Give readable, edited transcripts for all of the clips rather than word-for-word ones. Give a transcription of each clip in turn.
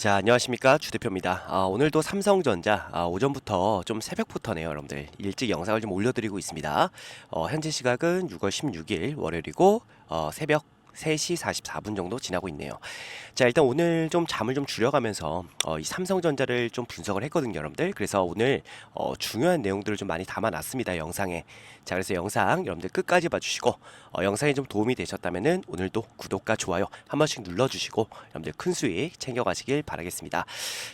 자, 안녕하십니까. 주 대표입니다. 오늘도 삼성전자 오전부터 좀 새벽부터네요, 여러분들. 일찍 영상을 좀 올려드리고 있습니다. 현재 시각은 6월 16일 월요일이고 새벽 3시 44분 정도 지나고 있네요. 자, 일단 오늘 좀 잠을 좀 줄여가면서 이 삼성전자를 좀 분석을 했거든요, 여러분들. 그래서 오늘 중요한 내용들을 좀 많이 담아놨습니다, 영상에. 자, 그래서 영상 여러분들 끝까지 봐주시고 영상이 좀 도움이 되셨다면은 오늘도 구독과 좋아요 한 번씩 눌러주시고 여러분들 큰 수익 챙겨가시길 바라겠습니다.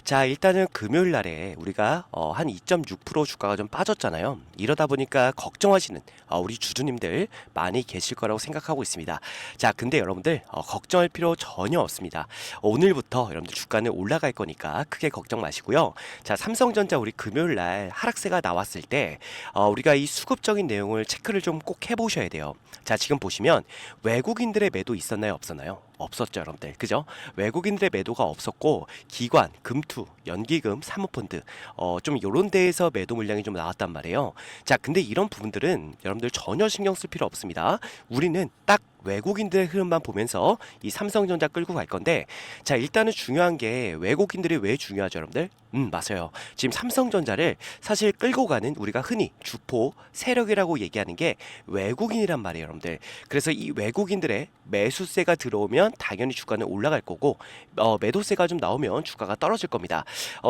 자, 일단은 금요일 날에 우리가 한 2.6% 주가가 좀 빠졌잖아요. 이러다 보니까 걱정하시는 우리 주주님들 많이 계실 거라고 생각하고 있습니다. 자, 근데 여러분들 걱정할 필요 전혀 없습니다. 오늘부터 여러분들 주가는 올라갈 거니까 크게 걱정 마시고요. 자, 삼성전자 우리 금요일 날 하락세가 나왔을 때 우리가 이 수급적인 내용을 체크를 좀 꼭 해보셔야 돼요. 자, 지금 보시면 외국인들의 매도 있었나요, 없었나요? 없었죠, 여러분들. 그죠? 외국인들의 매도가 없었고 기관, 금투, 연기금, 사모펀드 좀 요런 데에서 매도 물량이 좀 나왔단 말이에요. 자, 근데 이런 부분들은 여러분들 전혀 신경 쓸 필요 없습니다. 우리는 딱 외국인들의 흐름만 보면서 이 삼성전자 끌고 갈 건데, 자, 일단은 중요한 게 외국인들이 왜 중요하죠, 여러분들? 맞아요. 지금 삼성전자를 사실 끌고 가는 우리가 흔히 주포 세력이라고 얘기하는 게 외국인이란 말이에요, 여러분들. 그래서 이 외국인들의 매수세가 들어오면 당연히 주가는 올라갈 거고 매도세가 좀 나오면 주가가 떨어질 겁니다.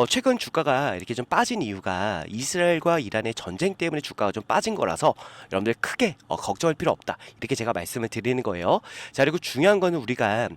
최근 주가가 이렇게 좀 빠진 이유가 이스라엘과 이란의 전쟁 때문에 주가가 좀 빠진 거라서 여러분들 크게 걱정할 필요 없다, 이렇게 제가 말씀을 드리는 거예요. 자, 그리고 중요한 거는 우리가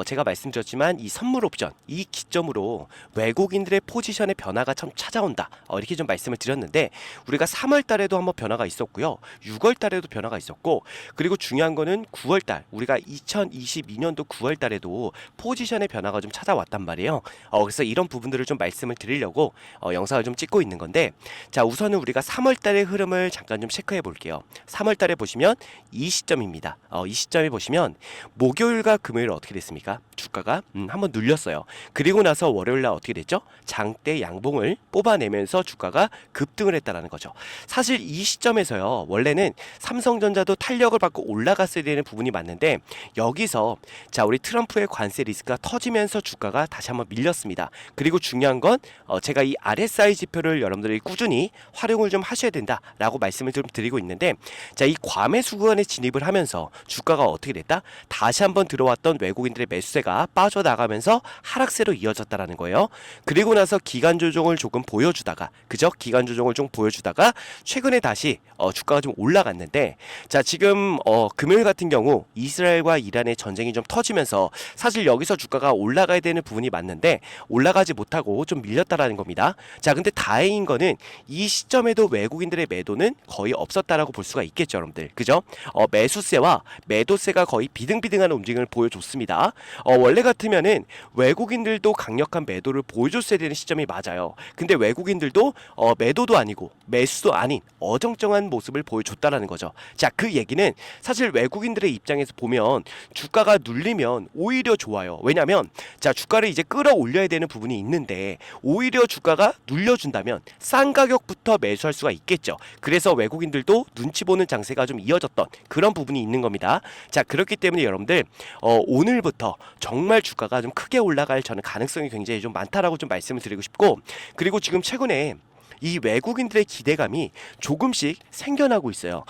제가 말씀드렸지만 이 선물 옵션 이 기점으로 외국인들의 포지션의 변화가 참 찾아온다, 이렇게 좀 말씀을 드렸는데 우리가 3월 달에도 한번 변화가 있었고요, 6월 달에도 변화가 있었고, 그리고 중요한 거는 9월 달 우리가 2022년도 9월 달에도 포지션의 변화가 좀 찾아왔단 말이에요. 그래서 이런 부분들을 좀 말씀을 드리려고 영상을 좀 찍고 있는 건데, 자, 우선은 우리가 3월 달의 흐름을 잠깐 좀 체크해 볼게요. 3월 달에 보시면 이 시점입니다. 이 시점에 보시면 목요일과 금요일 어떻게 됐습니까? 주가가 한번 눌렸어요. 그리고 나서 월요일 날 어떻게 됐죠? 장대 양봉을 뽑아내면서 주가가 급등을 했다라는 거죠. 사실 이 시점에서요, 원래는 삼성전자도 탄력을 받고 올라갔어야 되는 부분이 맞는데 여기서 자, 우리 트럼프의 관세 리스크가 터지면서 주가가 다시 한번 밀렸습니다. 그리고 중요한 건 제가 이 RSI 지표를 여러분들이 꾸준히 활용을 좀 하셔야 된다라고 말씀을 좀 드리고 있는데, 자, 이 과매수 구간에 진입을 하면서 주가가 어떻게 됐다? 다시 한번 들어왔던 외국인들의 매수세가 빠져나가면서 하락세로 이어졌다라는 거예요. 그리고 나서 기간 조정을 조금 보여주다가, 그죠? 기간 조정을 좀 보여주다가 최근에 다시 주가가 좀 올라갔는데, 자, 지금 금요일 같은 경우 이스라엘과 이란의 전쟁이 좀 터지면서 사실 여기서 주가가 올라가야 되는 부분이 맞는데 올라가지 못하고 좀 밀렸다라는 겁니다. 자, 근데 다행인 거는 이 시점에도 외국인들의 매도는 거의 없었다라고 볼 수가 있겠죠, 여러분들. 그죠? 매수세와 매도세가 거의 비등비등한 움직임을 보여줬습니다. 원래 같으면은 외국인들도 강력한 매도를 보여줬어야 되는 시점이 맞아요. 근데 외국인들도 매도도 아니고 매수도 아닌 어정쩡한 모습을 보여줬다라는 거죠. 자, 그 얘기는 사실 외국인들의 입장에서 보면 주가가 눌리면 오히려 좋아요. 왜냐면 자, 주가를 이제 끌어올려야 되는 부분이 있는데 오히려 주가가 눌려준다면 싼 가격부터 매수할 수가 있겠죠. 그래서 외국인들도 눈치 보는 장세가 좀 이어졌던 그런 부분이 있는 겁니다. 자, 그렇기 때문에 여러분들 오늘부터 정말 주가가 좀 크게 올라갈 저는 가능성이 굉장히 좀 많다라고 좀 말씀을 드리고 싶고, 그리고 지금 최근에 이 외국인들의 기대감이 조금씩 생겨나고 있어요.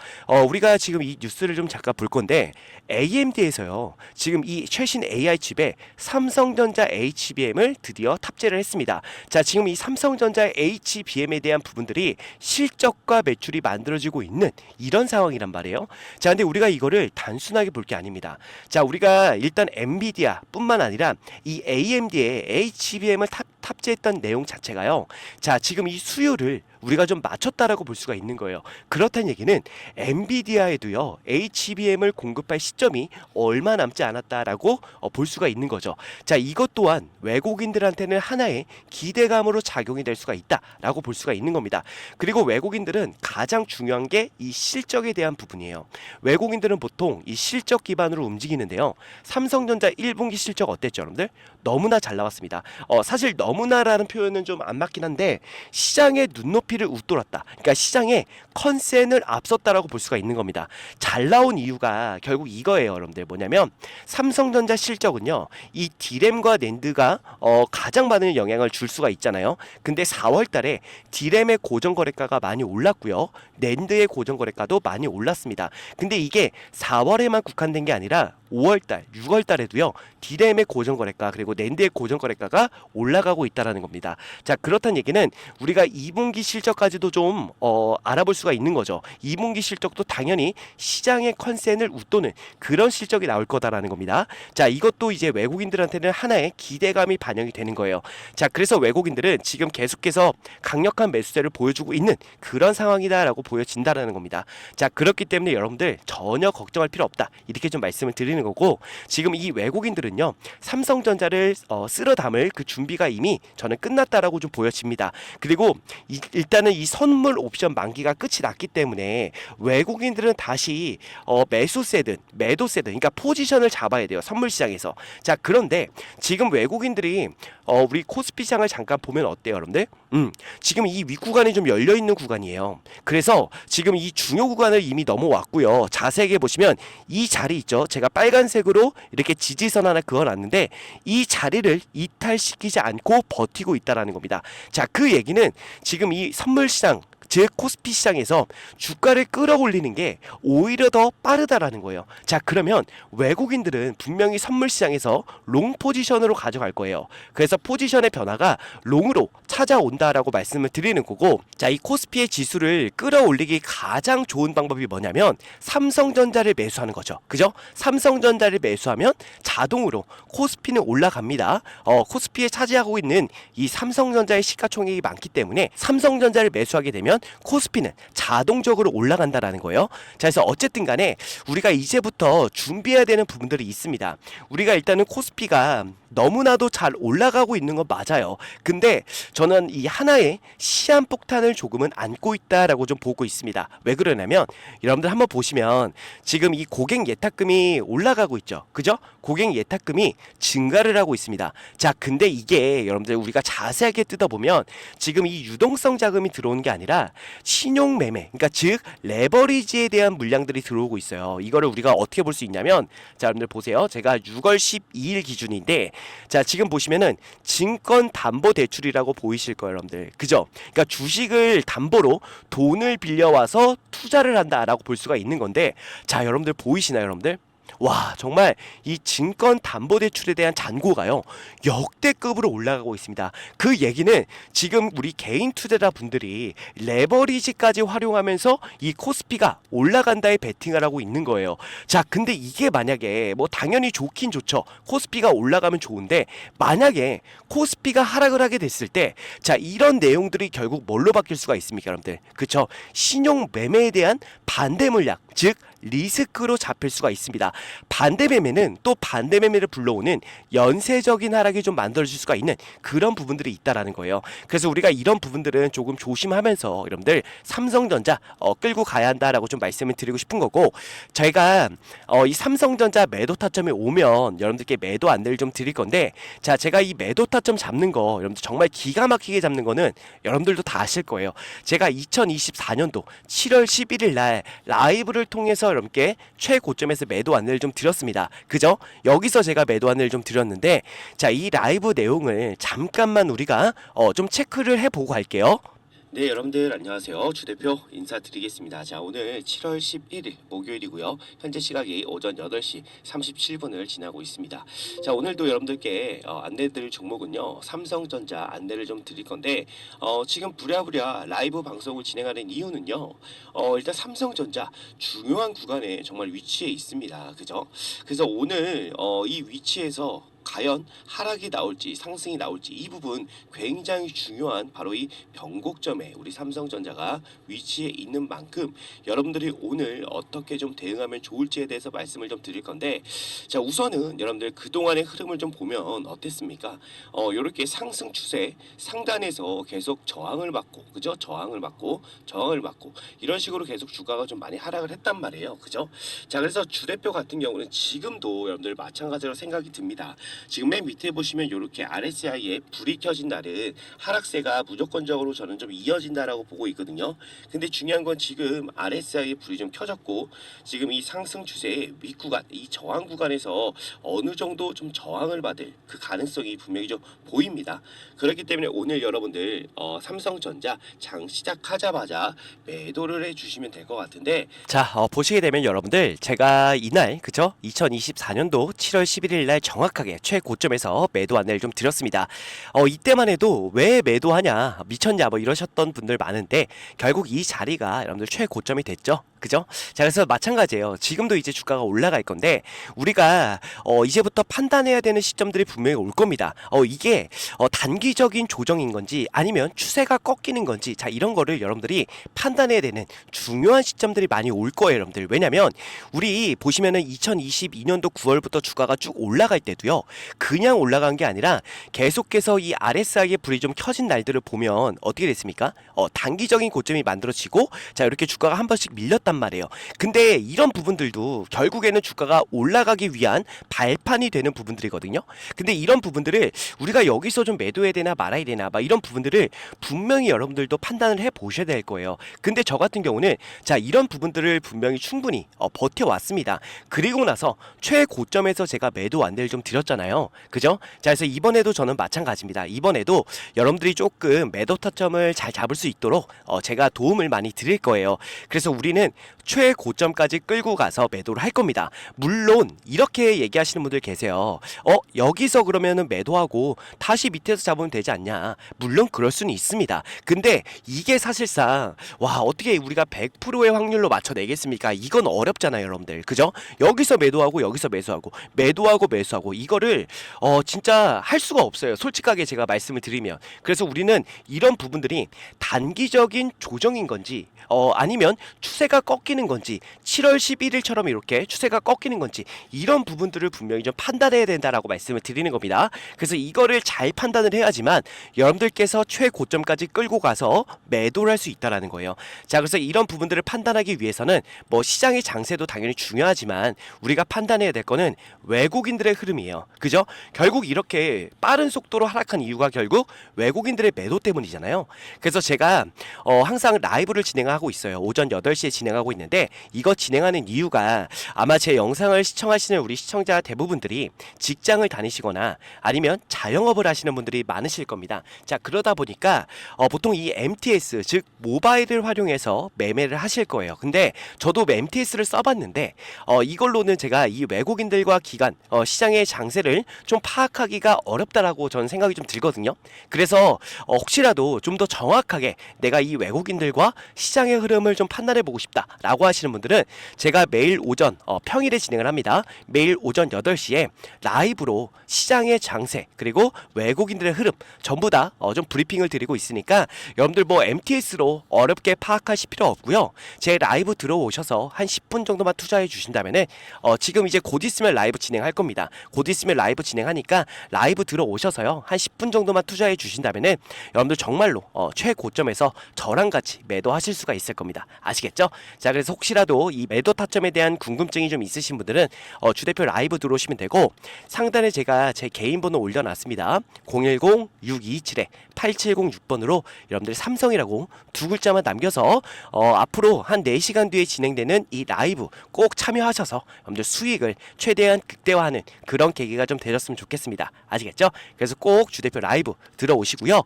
우리가 지금 이 뉴스를 좀 잠깐 볼 건데 AMD에서요, 지금 이 최신 AI 칩에 삼성전자 HBM을 드디어 탑재를 했습니다. 자, 지금 이 삼성전자 HBM에 대한 부분들이 실적과 매출이 만들어지고 있는 이런 상황이란 말이에요. 자, 근데 우리가 이거를 단순하게 볼 게 아닙니다. 자, 우리가 일단 엔비디아 뿐만 아니라 이 AMD에 HBM을 탑재했던 내용 자체가요, 자, 지금 이 수요를 우리가 좀 맞췄다라고 볼 수가 있는 거예요. 그렇다는 얘기는 엔비디아에도요, HBM을 공급할 시점이 얼마 남지 않았다라고 볼 수가 있는 거죠. 자, 이것 또한 외국인들한테는 하나의 기대감으로 작용이 될 수가 있다라고 볼 수가 있는 겁니다. 그리고 외국인들은 가장 중요한 게 이 실적에 대한 부분이에요. 외국인들은 보통 이 실적 기반으로 움직이는데요, 삼성전자 1분기 실적 어땠죠, 여러분들? 너무나 잘 나왔습니다. 사실 너무나라는 표현은 좀 안 맞긴 한데 시장의 눈높이 코스피를 웃돌았다. 그러니까 시장의 컨센을 앞섰다라고 볼 수가 있는 겁니다. 잘 나온 이유가 결국 이거예요, 여러분들. 뭐냐면 삼성전자 실적은요, 이 디램과 낸드가 가장 많은 영향을 줄 수가 있잖아요. 근데 4월달에 디램의 고정거래가가 많이 올랐고요, 낸드의 고정거래가도 많이 올랐습니다. 근데 이게 4월에만 국한된 게 아니라 5월달, 6월달에도요 디램의 고정거래가 그리고 낸드의 고정거래가가 올라가고 있다라는 겁니다. 자, 그렇다는 얘기는 우리가 2분기 실적까지도 좀 알아볼 수가 있는 거죠. 2분기 실적도 당연히 시장의 컨센을 웃도는 그런 실적이 나올 거다라는 겁니다. 자, 이것도 이제 외국인들한테는 하나의 기대감이 반영이 되는 거예요. 자, 그래서 외국인들은 지금 계속해서 강력한 매수세를 보여주고 있는 그런 상황이다라고 보여진다라는 겁니다. 자, 그렇기 때문에 여러분들 전혀 걱정할 필요 없다, 이렇게 좀 말씀을 드리는 거고, 지금 이 외국인들은요 삼성전자를 쓸어 담을 그 준비가 이미 저는 끝났다라고 좀 보여집니다. 그리고 일단은 이 선물 옵션 만기가 끝이 났기 때문에 외국인들은 다시 매수세든 매도세든 그러니까 포지션을 잡아야 돼요, 선물 시장에서. 자, 그런데 지금 외국인들이 우리 코스피 시장을 잠깐 보면 어때요, 여러분들? 지금 이 윗구간이 좀 열려있는 구간이에요. 그래서 지금 이 중요 구간을 이미 넘어왔고요. 자세하게 보시면 이 자리 있죠, 제가 빨간색으로 이렇게 지지선 하나 그어놨는데 이 자리를 이탈시키지 않고 버티고 있다라는 겁니다. 자, 그 얘기는 지금 이 선물시장, 즉 코스피 시장에서 주가를 끌어올리는 게 오히려 더 빠르다라는 거예요. 자, 그러면 외국인들은 분명히 선물 시장에서 롱 포지션으로 가져갈 거예요. 그래서 포지션의 변화가 롱으로 찾아온다라고 말씀을 드리는 거고, 자, 이 코스피의 지수를 끌어올리기 가장 좋은 방법이 뭐냐면 삼성전자를 매수하는 거죠. 그죠? 삼성전자를 매수하면 자동으로 코스피는 올라갑니다. 코스피에 차지하고 있는 이 삼성전자의 시가총액이 많기 때문에 삼성전자를 매수하게 되면 코스피는 자동적으로 올라간다라는 거예요. 자, 그래서 어쨌든 간에 우리가 이제부터 준비해야 되는 부분들이 있습니다. 우리가 일단은 코스피가 너무나도 잘 올라가고 있는 건 맞아요. 근데 저는 이 하나의 시한폭탄을 조금은 안고 있다라고 좀 보고 있습니다. 왜 그러냐면 여러분들 한번 보시면 지금 이 고객 예탁금이 올라가고 있죠. 그죠? 고객 예탁금이 증가를 하고 있습니다. 자, 근데 이게 여러분들 우리가 자세하게 뜯어보면 지금 이 유동성 자금이 들어오는 게 아니라 신용 매매, 그러니까 즉 레버리지에 대한 물량들이 들어오고 있어요. 이거를 우리가 어떻게 볼 수 있냐면, 자, 여러분들 보세요. 제가 6월 12일 기준인데, 자, 지금 보시면은 증권 담보 대출이라고 보이실 거예요, 여러분들. 그죠? 그러니까 주식을 담보로 돈을 빌려와서 투자를 한다라고 볼 수가 있는 건데, 자, 여러분들 보이시나요, 여러분들? 와, 정말 이 증권 담보 대출에 대한 잔고가요 역대급으로 올라가고 있습니다. 그 얘기는 지금 우리 개인 투자자 분들이 레버리지까지 활용하면서 이 코스피가 올라간다에 베팅을 하고 있는 거예요. 자, 근데 이게 만약에 뭐 당연히 좋긴 좋죠. 코스피가 올라가면 좋은데 만약에 코스피가 하락을 하게 됐을 때, 자, 이런 내용들이 결국 뭘로 바뀔 수가 있습니까, 여러분들? 그쵸? 신용 매매에 대한 반대 물량, 즉 리스크로 잡힐 수가 있습니다. 반대 매매는 또 반대 매매를 불러오는 연쇄적인 하락이 좀 만들어질 수가 있는 그런 부분들이 있다라는 거예요. 그래서 우리가 이런 부분들은 조금 조심하면서 여러분들 삼성전자 끌고 가야 한다라고 좀 말씀을 드리고 싶은 거고, 저희가 이 삼성전자 매도 타점에 오면 여러분들께 매도 안내를 좀 드릴 건데, 자, 제가 이 매도 타점 잡는 거 여러분들 정말 기가 막히게 잡는 거는 여러분들도 다 아실 거예요. 제가 2024년도 7월 11일 날 라이브를 통해서 여러분께 최고점에서 매도 안내를 좀 드렸습니다. 그죠? 여기서 제가 매도 안내를 좀 드렸는데, 자, 이 라이브 내용을 잠깐만 우리가 좀 체크를 해보고 갈게요. 네, 여러분들 안녕하세요. 주대표 인사드리겠습니다. 자, 오늘 7월 11일 목요일이고요. 현재 시각이 오전 8시 37분을 지나고 있습니다. 자, 오늘도 여러분들께 안내드릴 종목은요, 삼성전자 안내를 좀 드릴 건데, 지금 부랴부랴 라이브 방송을 진행하는 이유는요, 일단 삼성전자 중요한 구간에 정말 위치해 있습니다. 그죠? 그래서 오늘 이 위치에서 과연 하락이 나올지 상승이 나올지, 이 부분 굉장히 중요한 바로 이 변곡점에 우리 삼성전자가 위치해 있는 만큼 여러분들이 오늘 어떻게 좀 대응하면 좋을지에 대해서 말씀을 좀 드릴 건데, 자, 우선은 여러분들 그동안의 흐름을 좀 보면 어땠습니까? 이렇게 상승 추세 상단에서 계속 저항을 받고, 그죠? 저항을 받고 이런 식으로 계속 주가가 좀 많이 하락을 했단 말이에요. 그죠? 자, 그래서 주대표 같은 경우는 지금도 여러분들 마찬가지로 생각이 듭니다. 지금 맨 밑에 보시면 이렇게 RSI에 불이 켜진 날은 하락세가 무조건적으로 저는 좀 이어진다라고 보고 있거든요. 근데 중요한 건 지금 RSI에 불이 좀 켜졌고 지금 이 상승 추세의 윗구간, 이 저항 구간에서 어느 정도 좀 저항을 받을 그 가능성이 분명히 좀 보입니다. 그렇기 때문에 오늘 여러분들 삼성전자 장 시작하자마자 매도를 해주시면 될 것 같은데 자, 보시게 되면 여러분들 제가 이날 그쵸? 2024년도 7월 11일 날 정확하게 최고점에서 매도 안내를 좀 드렸습니다. 이때만 해도 왜 매도하냐 미쳤냐 뭐 이러셨던 분들 많은데 결국 이 자리가 여러분들 최고점이 됐죠. 그죠? 자, 그래서 마찬가지예요. 지금도 이제 주가가 올라갈 건데 우리가 이제부터 판단해야 되는 시점들이 분명히 올 겁니다. 이게 단기적인 조정인 건지 아니면 추세가 꺾이는 건지 자 이런 거를 여러분들이 판단해야 되는 중요한 시점들이 많이 올 거예요, 여러분들. 왜냐면 우리 보시면은 2022년도 9월부터 주가가 쭉 올라갈 때도요. 그냥 올라간 게 아니라 계속해서 이 RSI의 불이 좀 켜진 날들을 보면 어떻게 됐습니까? 단기적인 고점이 만들어지고 자 이렇게 주가가 한 번씩 밀렸단 말이에요. 근데 이런 부분들도 결국에는 주가가 올라가기 위한 발판이 되는 부분들이거든요. 근데 이런 부분들을 우리가 여기서 좀 매도해야 되나 말아야 되나 막 이런 부분들을 분명히 여러분들도 판단을 해 보셔야 될 거예요. 근데 저 같은 경우는 자 이런 부분들을 분명히 충분히 버텨왔습니다. 그리고 나서 최고점에서 제가 매도 안내를 좀 드렸잖아요. 그죠? 자 그래서 이번에도 저는 마찬가지입니다. 이번에도 여러분들이 조금 매도 타점을 잘 잡을 수 있도록 제가 도움을 많이 드릴 거예요. 그래서 우리는 최고점까지 끌고 가서 매도를 할 겁니다. 물론 이렇게 얘기하시는 분들 계세요. 여기서 그러면은 매도하고 다시 밑에서 잡으면 되지 않냐. 물론 그럴 수는 있습니다. 근데 이게 사실상 와 어떻게 우리가 100%의 확률로 맞춰내겠습니까? 이건 어렵잖아요, 여러분들. 그죠? 여기서 매도하고 여기서 매수하고 매도하고 매수하고 이거를 진짜 할 수가 없어요. 솔직하게 제가 말씀을 드리면. 그래서 우리는 이런 부분들이 단기적인 조정인 건지 아니면 추세가 꺾이는 건지 7월 11일처럼 이렇게 추세가 꺾이는 건지 이런 부분들을 분명히 좀 판단해야 된다라고 말씀을 드리는 겁니다. 그래서 이거를 잘 판단을 해야지만 여러분들께서 최고점까지 끌고 가서 매도를 할 수 있다라는 거예요. 자, 그래서 이런 부분들을 판단하기 위해서는 뭐 시장의 장세도 당연히 중요하지만 우리가 판단해야 될 거는 외국인들의 흐름이에요. 그죠? 결국 이렇게 빠른 속도로 하락한 이유가 결국 외국인들의 매도 때문이잖아요. 그래서 제가 항상 라이브를 진행하고 있어요. 오전 8시에 진행하고 있는데 이거 진행하는 이유가 아마 제 영상을 시청하시는 우리 시청자 대부분들이 직장을 다니시거나 아니면 자영업을 하시는 분들이 많으실 겁니다. 자, 그러다 보니까 보통 이 MTS 즉 모바일을 활용해서 매매를 하실 거예요. 근데 저도 MTS를 써봤는데 이걸로는 제가 이 외국인들과 기관 시장의 장세를 좀 파악하기가 어렵다라고 저는 생각이 좀 들거든요. 그래서 혹시라도 좀 더 정확하게 내가 이 외국인들과 시장의 흐름을 좀 판단해 보고 싶다라고 하시는 분들은 제가 매일 오전 평일에 진행을 합니다. 매일 오전 8시에 라이브로 시장의 장세 그리고 외국인들의 흐름 전부 다 좀 브리핑을 드리고 있으니까 여러분들 뭐 MTS로 어렵게 파악하실 필요 없고요. 제 라이브 들어오셔서 한 10분 정도만 투자해 주신다면은 지금 이제 곧 있으면 라이브 진행할 겁니다. 곧 있으면 라이브 진행하니까 라이브 들어오셔서요. 한 10분 정도만 투자해 주신다면은 여러분들 정말로 최고점에서 저랑 같이 매도하실 수가 있을 겁니다. 아시겠죠? 자, 그래서 혹시라도 이 매도 타점에 대한 궁금증이 좀 있으신 분들은 주대표 라이브 들어오시면 되고 상단에 제가 제 개인 번호 올려놨습니다. 010-627-8706번으로 여러분들 삼성이라고 두 글자만 남겨서 앞으로 한 4시간 뒤에 진행되는 이 라이브 꼭 참여하셔서 여러분들 수익을 최대한 극대화하는 그런 계기가 좀 되셨으면 좋겠습니다. 아시겠죠? 그래서 꼭 주대표 라이브 들어오시고요.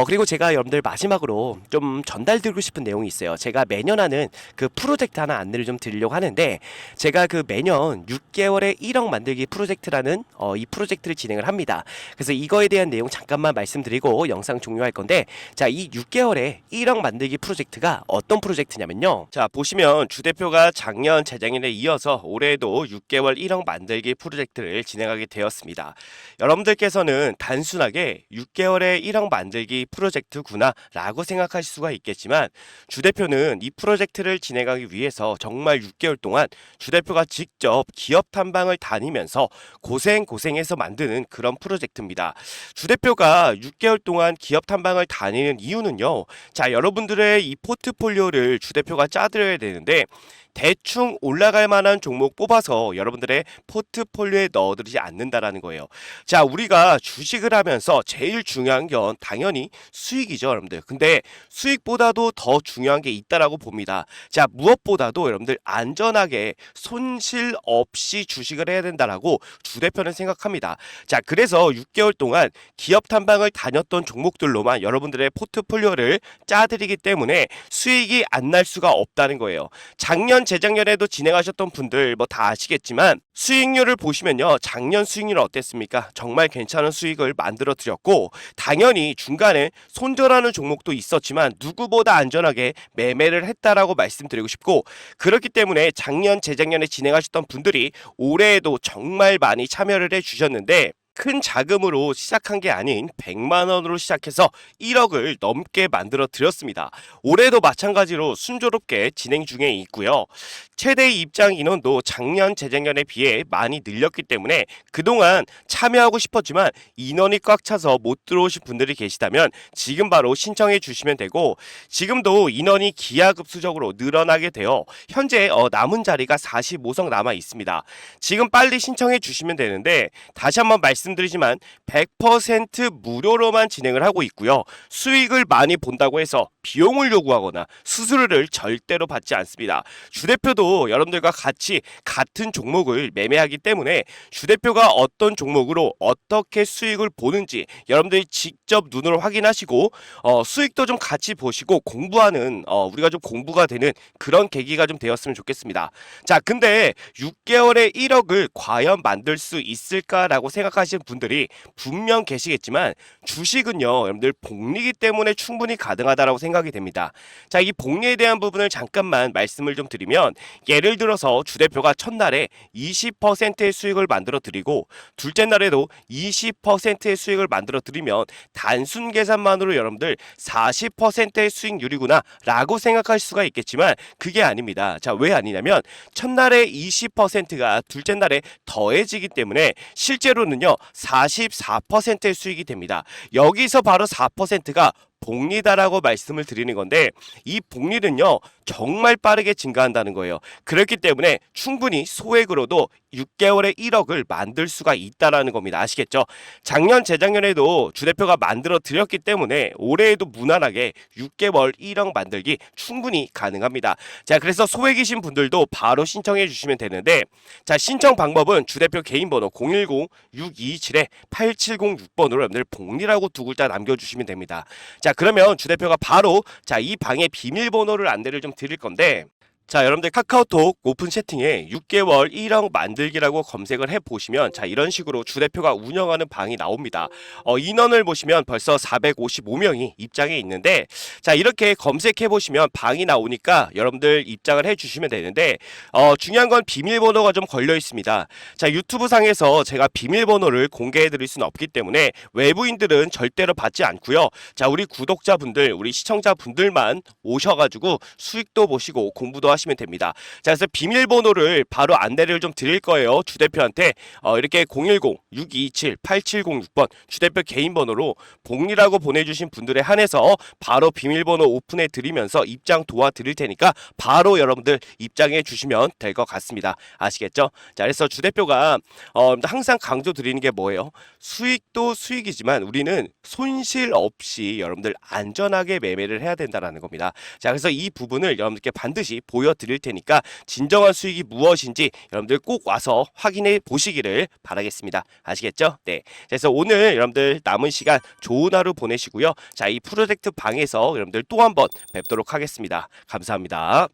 그리고 제가 여러분들 마지막으로 좀 전달드리고 싶은 내용이 있어요. 제가 매년 하는 그 프로젝트 하나 안내를 좀 드리려고 하는데 제가 그 매년 6개월에 1억 만들기 프로젝트라는 이 프로젝트를 진행을 합니다. 그래서 이거에 대한 내용 잠깐만 말씀드리고 영상 종료할 건데 자, 이 6개월에 1억 만들기 프로젝트가 어떤 프로젝트냐면요. 자, 보시면 주대표가 작년 재작년에 이어서 올해도 6개월 1억 만들기 프로젝트를 진행하게 되었습니다. 여러분들께서는 단순하게 6개월에 1억 만들기 프로젝트구나 라고 생각하실 수가 있겠지만 주대표는 이 프로젝트를 진행하기 위해서 정말 6개월 동안 주 대표가 직접 기업 탐방을 다니면서 고생해서 만드는 그런 프로젝트입니다. 주 대표가 6개월 동안 기업 탐방을 다니는 이유는요. 자, 여러분들의 이 포트폴리오를 주 대표가 짜드려야 되는데 대충 올라갈 만한 종목 뽑아서 여러분들의 포트폴리오에 넣어두지 않는다라는 거예요. 자, 우리가 주식을 하면서 제일 중요한 건 당연히 수익이죠, 여러분들. 근데 수익보다도 더 중요한 게 있다라고 봅니다. 자, 무엇보다도 여러분들 안전하게 손실 없이 주식을 해야 된다라고 주 대표는 생각합니다. 자, 그래서 6개월 동안 기업 탐방을 다녔던 종목들로만 여러분들의 포트폴리오를 짜드리기 때문에 수익이 안 날 수가 없다는 거예요. 작년 재작년에도 진행하셨던 분들 뭐 다 아시겠지만 수익률을 보시면요, 작년 수익률은 어땠습니까? 정말 괜찮은 수익을 만들어 드렸고 당연히 중간에 손절하는 종목도 있었지만 누구보다 안전하게 매매를 했다라고 말씀드리고 싶고, 그렇기 때문에 작년 재작년에 진행하셨던 분들이 올해에도 정말 많이 참여를 해 주셨는데 큰 자금으로 시작한 게 아닌 100만 원으로 시작해서 1억을 넘게 만들어 드렸습니다. 올해도 마찬가지로 순조롭게 진행 중에 있고요. 최대 입장 인원도 작년 재작년에 비해 많이 늘렸기 때문에 그동안 참여하고 싶었지만 인원이 꽉 차서 못 들어오신 분들이 계시다면 지금 바로 신청해 주시면 되고, 지금도 인원이 기하급수적으로 늘어나게 되어 현재 남은 자리가 45석 남아 있습니다. 지금 빨리 신청해 주시면 되는데 다시 한번 말씀드리지만 100% 무료로만 진행을 하고 있고요. 수익을 많이 본다고 해서 비용을 요구하거나 수수료를 절대로 받지 않습니다. 주 대표도 여러분들과 같이 같은 종목을 매매하기 때문에 주 대표가 어떤 종목으로 어떻게 수익을 보는지 여러분들이 직접 눈으로 확인하시고 수익도 좀 같이 보시고 공부하는 우리가 좀 공부가 되는 그런 계기가 좀 되었으면 좋겠습니다. 자, 근데 6개월에 1억을 과연 만들 수 있을까라고 생각하시는 분들이 분명 계시겠지만 주식은요, 여러분들 복리기 때문에 충분히 가능하다라고 생각이 됩니다. 자, 이 복리에 대한 부분을 잠깐만 말씀을 좀 드리면, 예를 들어서 주 대표가 첫날에 20%의 수익을 만들어 드리고 둘째 날에도 20%의 수익을 만들어 드리면 단순 계산만으로 여러분들 40%의 수익률이구나 라고 생각할 수가 있겠지만 그게 아닙니다. 자, 왜 아니냐면 첫날에 20%가 둘째 날에 더해지기 때문에 실제로는요 44%의 수익이 됩니다. 여기서 바로 4%가 복리다라고 말씀을 드리는 건데, 이 복리는요 정말 빠르게 증가한다는 거예요. 그렇기 때문에 충분히 소액으로도 6개월에 1억을 만들 수가 있다라는 겁니다. 아시겠죠? 작년 재작년에도 주 대표가 만들어 드렸기 때문에 올해에도 무난하게 6개월 1억 만들기 충분히 가능합니다. 자, 그래서 소액이신 분들도 바로 신청해 주시면 되는데, 자, 신청 방법은 주 대표 개인 번호 010-627-8706번으로 여러분들 복리라고 두 글자 남겨주시면 됩니다. 자, 그러면 주 대표가 바로 이 방의 비밀번호를 안내를 좀 드릴 건데, 자, 여러분들 카카오톡 오픈 채팅에 6개월 1억 만들기라고 검색을 해보시면 자, 이런 식으로 주 대표가 운영하는 방이 나옵니다. 인원을 보시면 벌써 455명이 입장해 있는데, 자, 이렇게 검색해보시면 방이 나오니까 여러분들 입장을 해주시면 되는데, 중요한 건 비밀번호가 좀 걸려 있습니다. 자, 유튜브 상에서 제가 비밀번호를 공개해드릴 수는 없기 때문에 외부인들은 절대로 받지 않고요. 자, 우리 구독자분들, 우리 시청자분들만 오셔가지고 수익도 보시고 공부도 하시면 됩니다. 자, 그래서 비밀번호를 바로 안내를 좀 드릴 거예요. 주 대표한테 이렇게 010-627-8706번 주 대표 개인 번호로 복리라고 보내주신 분들에 한해서 바로 비밀번호 오픈해 드리면서 입장 도와드릴 테니까 바로 여러분들 입장해 주시면 될 것 같습니다. 아시겠죠? 자, 그래서 주 대표가 항상 강조 드리는 게 뭐예요? 수익도 수익이지만 우리는 손실 없이 여러분들 안전하게 매매를 해야 된다는 겁니다. 자, 그래서 이 부분을 여러분들께 반드시 보여드릴 테니까 진정한 수익이 무엇인지 여러분들 꼭 와서 확인해 보시기를 바라겠습니다. 아시겠죠? 네. 그래서 오늘 여러분들 남은 시간 좋은 하루 보내시고요. 자, 이 프로젝트 방에서 여러분들 또 한번 뵙도록 하겠습니다. 감사합니다.